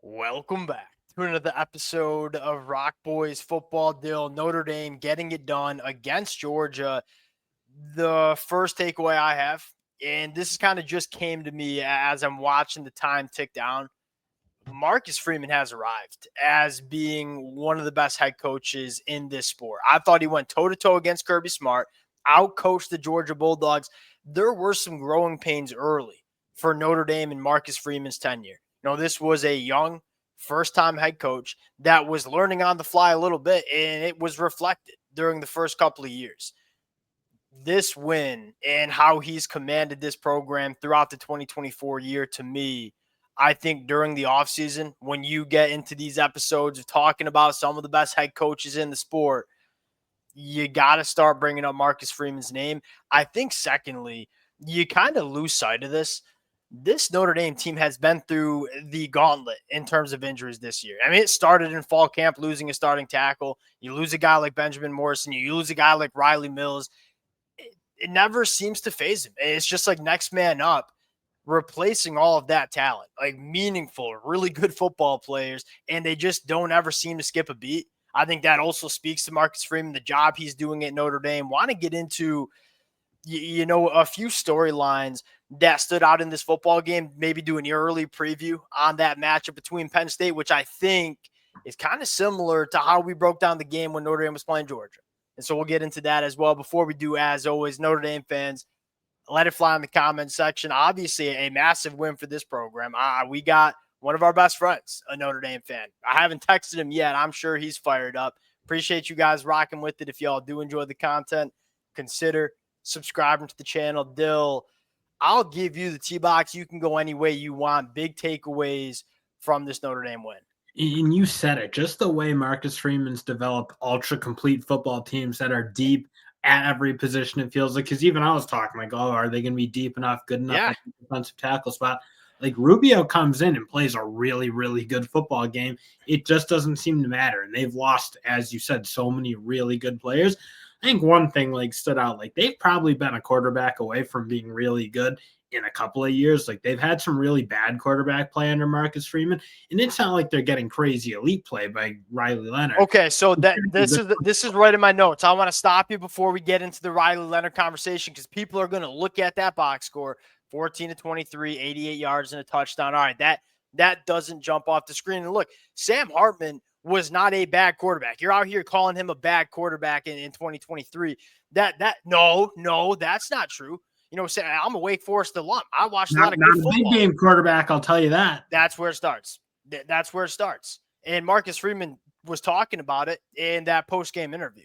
Welcome back to another episode of Rock Boys Football Deal. Notre Dame getting it done against Georgia. The first takeaway I have, and this kind of just came to me as I'm watching the time tick down. Marcus Freeman has arrived as being one of the best head coaches in this sport. I thought he went toe-to-toe against Kirby Smart, outcoached the Georgia Bulldogs. There were some growing pains early for Notre Dame and Marcus Freeman's tenure. This was a young, first-time head coach that was learning on the fly a little bit, and it was reflected during the first couple of years. This win and how he's commanded this program throughout the 2024 year, to me, I think during the offseason, when you get into these episodes of talking about some of the best head coaches in the sport, you got to start bringing up Marcus Freeman's name. I think, secondly, you kind of lose sight of this. This Notre Dame team has been through the gauntlet in terms of injuries this year. I mean, it started in fall camp losing a starting tackle. You lose a guy like Benjamin Morrison. You lose a guy like Riley Mills. It never seems to phase him. It's just like next man up, replacing all of that talent, like meaningful, really good football players, and they just don't ever seem to skip a beat. I think that also speaks to Marcus Freeman, the job he's doing at Notre Dame. Want to get into, a few storylines that stood out in this football game, maybe do an early preview on that matchup between Penn State, which I think is kind of similar to how we broke down the game when Notre Dame was playing Georgia. And so we'll get into that as well. Before we do, as always, Notre Dame fans, let it fly in the comment section. Obviously, a massive win for this program. We got one of our best friends, a Notre Dame fan. I haven't texted him yet. I'm sure he's fired up. Appreciate you guys rocking with it. If y'all do enjoy the content, consider subscribing to the channel. Dill, I'll give you the T-box. You can go any way you want. Big takeaways from this Notre Dame win. And you said it, just the way Marcus Freeman's developed ultra complete football teams that are deep at every position, it feels like. Because even I was talking like, oh, are they going to be deep enough, good enough at the defensive tackle spot? Like Rubio comes in and plays a really, really good football game. It just doesn't seem to matter. And they've lost, as you said, so many really good players. I think one thing like stood out, like they've probably been a quarterback away from being really good in a couple of years. Like they've had some really bad quarterback play under Marcus Freeman, and it's not like they're getting crazy elite play by Riley Leonard. Okay, so this is right in my notes. I want to stop you before we get into the Riley Leonard conversation because people are going to look at that box score, 14 to 23, 88 yards and a touchdown. All right, that doesn't jump off the screen. And look, Sam Hartman was not a bad quarterback. You're out here calling him a bad quarterback in 2023. No, that's not true. I'm a Wake Forest alum. I watched a lot of good football. Not a big game quarterback, I'll tell you that. That's where it starts. That's where it starts. And Marcus Freeman was talking about it in that post-game interview.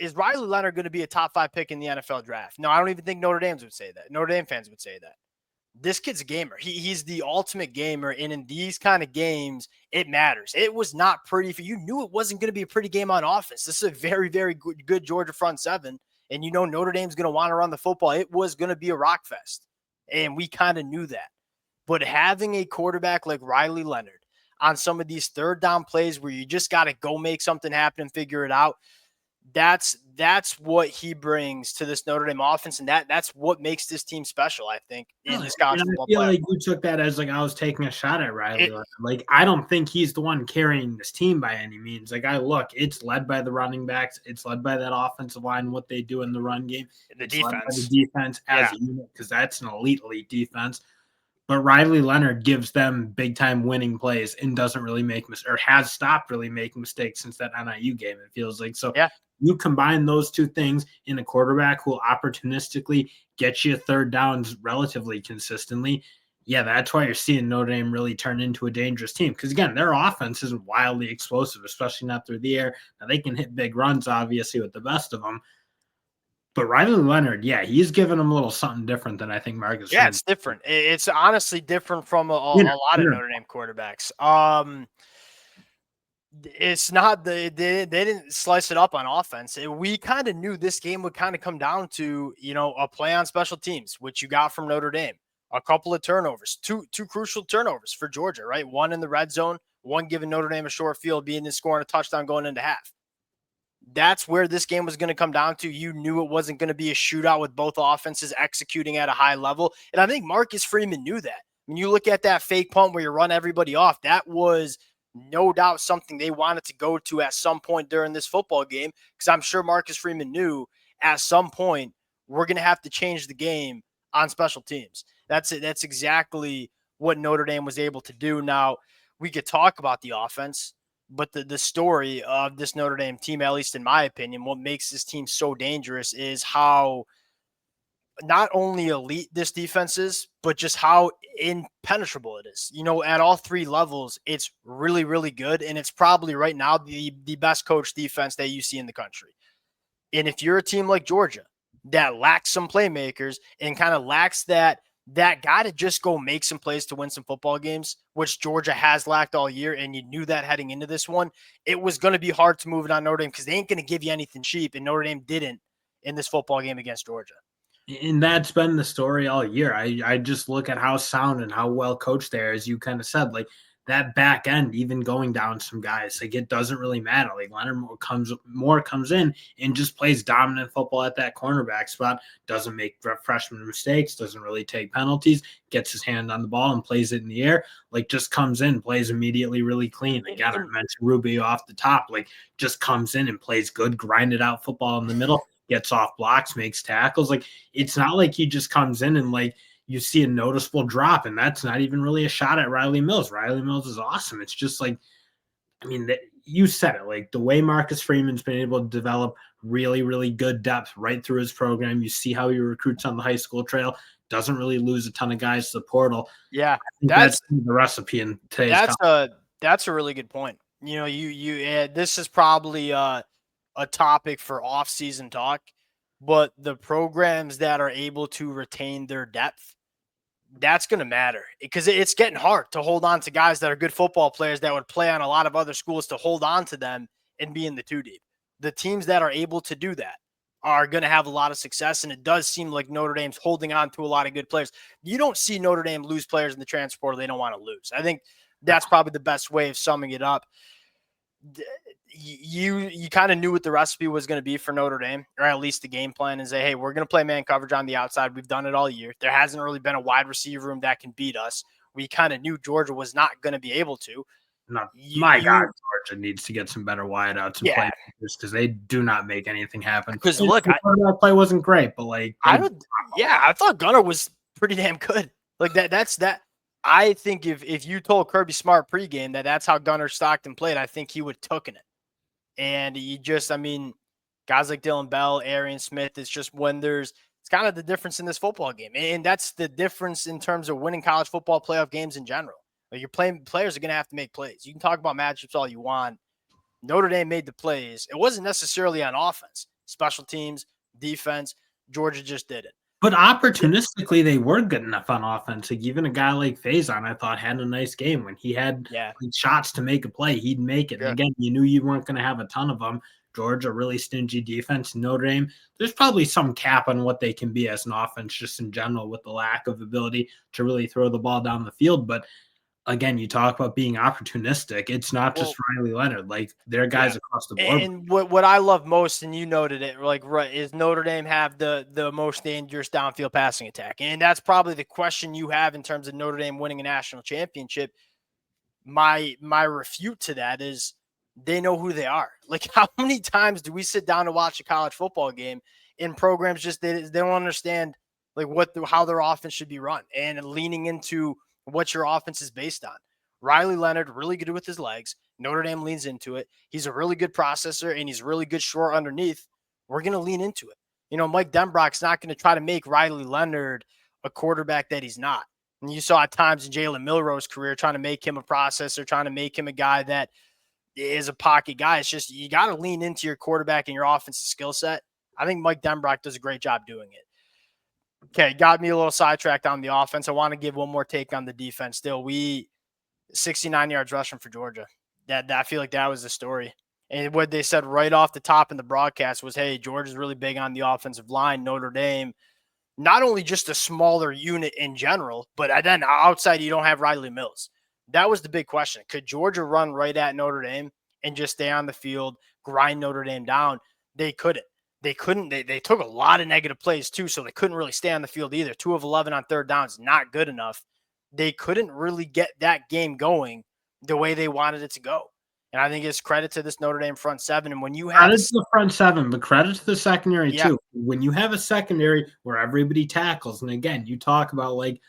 Is Riley Leonard going to be a top 5 pick in the NFL draft? No, I don't even think Notre Dame would say that. Notre Dame fans would say that. This kid's a gamer. He's the ultimate gamer, and in these kind of games, it matters. It was not pretty. You knew it wasn't going to be a pretty game on offense. This is a very, very good Georgia front seven, and Notre Dame's going to want to run the football. It was going to be a rock fest, and we kind of knew that. But having a quarterback like Riley Leonard on some of these third down plays where you just got to go make something happen and figure it out, that's what he brings to this Notre Dame offense, and that's what makes this team special, I think, in this college football playoff. I feel like you took that as like I was taking a shot at Riley. Like I don't think he's the one carrying this team by any means. Like it's led by the running backs, it's led by that offensive line, what they do in the run game, the defense, as a unit, because that's an elite defense. But Riley Leonard gives them big-time winning plays and doesn't really make mistakes, or has stopped really making mistakes since that NIU game, it feels like. So you combine those two things in a quarterback who will opportunistically get you third downs relatively consistently. Yeah, that's why you're seeing Notre Dame really turn into a dangerous team. Because, again, their offense isn't wildly explosive, especially not through the air. Now, they can hit big runs, obviously, with the best of them. But Riley Leonard, he's giving them a little something different than I think Marcus. Yeah, it's different. It's honestly different from a lot of Notre Dame quarterbacks. It's not they didn't slice it up on offense. We kind of knew this game would kind of come down to a play on special teams, which you got from Notre Dame. A couple of turnovers, two crucial turnovers for Georgia, right? One in the red zone, one giving Notre Dame a short field, being scoring a touchdown going into half. That's where this game was going to come down to. You knew it wasn't going to be a shootout with both offenses executing at a high level. And I think Marcus Freeman knew that. When you look at that fake punt where you run everybody off, that was no doubt something they wanted to go to at some point during this football game, because I'm sure Marcus Freeman knew at some point we're going to have to change the game on special teams. That's it. That's exactly what Notre Dame was able to do. Now, we could talk about the offense, but the story of this Notre Dame team, at least in my opinion, what makes this team so dangerous is how not only elite this defense is, but just how impenetrable it is. You know, at all three levels, it's really, really good. And it's probably right now the best coached defense that you see in the country. And if you're a team like Georgia that lacks some playmakers and kind of lacks that guy to just go make some plays to win some football games, which Georgia has lacked all year, and you knew that heading into this one, it was going to be hard to move it on Notre Dame because they ain't going to give you anything cheap, and Notre Dame didn't in this football game against Georgia. And that's been the story all year. I just look at how sound and how well coached they are, as you kind of said, like that back end, even going down some guys, like it doesn't really matter. Like Leonard Moore comes in and just plays dominant football at that cornerback spot, doesn't make freshman mistakes, doesn't really take penalties, gets his hand on the ball and plays it in the air, like just comes in, plays immediately really clean. Again, I mentioned Rubio off the top, like just comes in and plays good, grinded out football in the middle, gets off blocks, makes tackles. Like it's not like he just comes in and like you see a noticeable drop, and that's not even really a shot at Riley Mills. Riley Mills is awesome. It's just like, I mean, you said it, like the way Marcus Freeman's been able to develop really, really good depth right through his program. You see how he recruits on the high school trail, doesn't really lose a ton of guys to the portal. Yeah, that's the recipe in today's that's a really good point. You know, this is probably a topic for off-season talk, but the programs that are able to retain their depth, that's going to matter because it's getting hard to hold on to guys that are good football players that would play on a lot of other schools, to hold on to them and be in the two deep. The teams that are able to do that are going to have a lot of success, and it does seem like Notre Dame's holding on to a lot of good players. You don't see Notre Dame lose players in the transfer portal they don't want to lose. I think that's probably the best way of summing it up. You kind of knew what the recipe was going to be for Notre Dame, or at least the game plan, and say, hey, we're going to play man coverage on the outside. We've done it all year. There hasn't really been a wide receiver room that can beat us. We kind of knew Georgia was not going to be able to. God, Georgia needs to get some better wideouts and play because they do not make anything happen. Because look, that play wasn't great, but like I thought Gunnar was pretty damn good. Like that's that. I think if you told Kirby Smart pregame that's how Gunnar Stockton played, I think he would have taken it. And he just, I mean, guys like Dylan Bell, Arian Smith, it's just when it's kind of the difference in this football game. And that's the difference in terms of winning college football playoff games in general. Like players are going to have to make plays. You can talk about matchups all you want. Notre Dame made the plays. It wasn't necessarily on offense, special teams, defense. Georgia just did it. But opportunistically, they were good enough on offense. Like even a guy like Faison, I thought, had a nice game. When he had shots to make a play, he'd make it. And again, you knew you weren't going to have a ton of them. Georgia, really stingy defense. Notre Dame, there's probably some cap on what they can be as an offense just in general with the lack of ability to really throw the ball down the field. But again, you talk about being opportunistic. It's not just Riley Leonard. Like there are guys across the board. And what I love most, and you noted it, like is Notre Dame have the most dangerous downfield passing attack, and that's probably the question you have in terms of Notre Dame winning a national championship. My refute to that is they know who they are. Like how many times do we sit down to watch a college football game and programs just they don't understand like how their offense should be run and leaning into what your offense is based on. Riley Leonard, really good with his legs. Notre Dame leans into it. He's a really good processor, and he's really good short underneath. We're going to lean into it. You know, Mike Denbrock's not going to try to make Riley Leonard a quarterback that he's not. And you saw at times in Jalen Milroe's career trying to make him a processor, trying to make him a guy that is a pocket guy. It's just you got to lean into your quarterback and your offensive skill set. I think Mike Denbrock does a great job doing it. Okay, got me a little sidetracked on the offense. I want to give one more take on the defense. Still, 69 yards rushing for Georgia. That I feel like that was the story. And what they said right off the top in the broadcast was, hey, Georgia's really big on the offensive line. Notre Dame, not only just a smaller unit in general, but then outside you don't have Riley Mills. That was the big question. Could Georgia run right at Notre Dame and just stay on the field, grind Notre Dame down? They couldn't. They couldn't. They took a lot of negative plays too, so they couldn't really stay on the field either. 2 of 11 on third down is not good enough. they couldn't really get that game going the way they wanted it to go. And I think it's credit to this Notre Dame front seven. And when you have credit to the front seven, but credit to the secondary yeah, too. When you have a secondary where everybody tackles, and again, you talk about like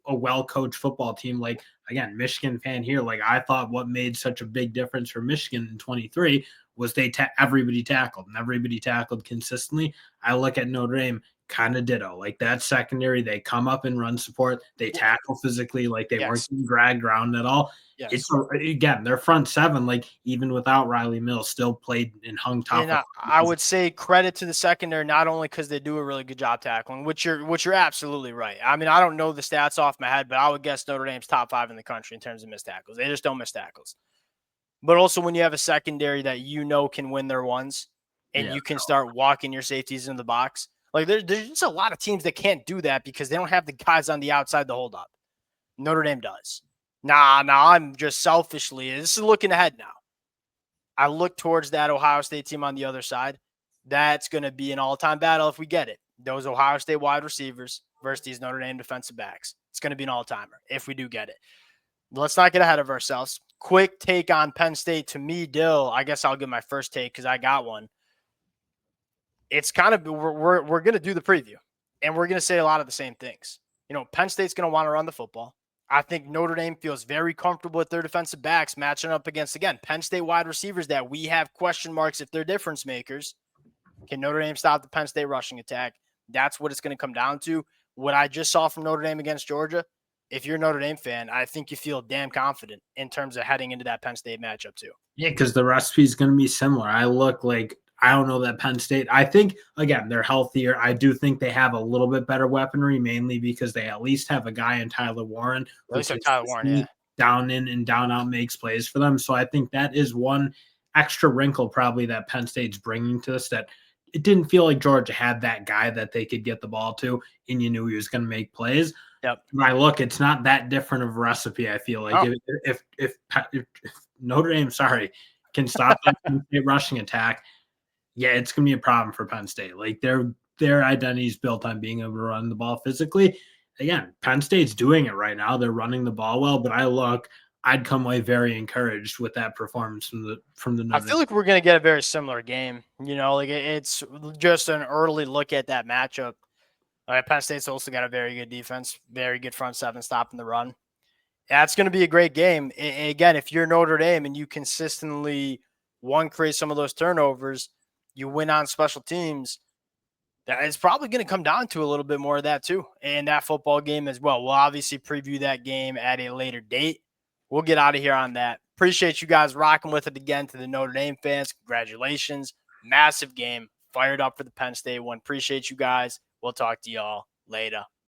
a well-coached football team, like again, Michigan fan here, like I thought what made such a big difference for Michigan in 23 was everybody tackled and everybody tackled consistently. I look at Notre Dame kind of ditto, like that secondary, they come up and run support, they tackle physically, like they weren't yes, getting dragged around at all. yes. It's again, their front seven, like even without Riley Mills, still played and hung tough. And I would say credit to the secondary, not only because they do a really good job tackling, which you're absolutely right. I mean, I don't know the stats off my head, but I would guess Notre Dame's top 5 in the country in terms of missed tackles. They just don't miss tackles. But also when you have a secondary that can win their ones, and you can start walking your safeties in the box. Like there's just a lot of teams that can't do that because they don't have the guys on the outside to hold up. Notre Dame does. Nah, I'm just selfishly. This is looking ahead now. I look towards that Ohio State team on the other side. That's going to be an all-time battle if we get it. Those Ohio State wide receivers versus these Notre Dame defensive backs. It's going to be an all-timer if we do get it. Let's not get ahead of ourselves. Quick take on Penn State. To me, Dill, I guess I'll give my first take because I got one. It's kind of we're going to do the preview, and we're going to say a lot of the same things. You know, Penn State's going to want to run the football. I think Notre Dame feels very comfortable with their defensive backs matching up against, again, Penn State wide receivers that we have question marks if they're difference makers. Can Notre Dame stop the Penn State rushing attack? That's what it's going to come down to. What I just saw from Notre Dame against Georgia, if you're a Notre Dame fan, I think you feel damn confident in terms of heading into that Penn State matchup too. Yeah, because the recipe is going to be similar. I don't know that Penn State. I think, again, they're healthier. I do think they have a little bit better weaponry, mainly because they at least have a guy in Tyler Warren At least Tyler Warren, yeah. Down in and down out makes plays for them. So I think that is one extra wrinkle probably that Penn State's bringing to us, that it didn't feel like Georgia had that guy that they could get the ball to, and you knew he was going to make plays. Yep. When I look, it's not that different of a recipe. I feel like if Notre Dame, can stop that Penn State rushing attack, yeah, it's going to be a problem for Penn State. Like their identity is built on being able to run the ball physically. Again, Penn State's doing it right now. They're running the ball well, but I'd come away very encouraged with that performance from the. I feel like we're going to get a very similar game. You know, like it's just an early look at that matchup. Penn State's also got a very good defense, very good front seven stopping the run. That's going to be a great game. Again, if you're Notre Dame and you consistently create some of those turnovers, you win on special teams, it's probably going to come down to a little bit more of that too. And that football game as well. We'll obviously preview that game at a later date. We'll get out of here on that. Appreciate you guys rocking with it again. To the Notre Dame fans, congratulations. Massive game. Fired up for the Penn State one. Appreciate you guys. We'll talk to y'all later.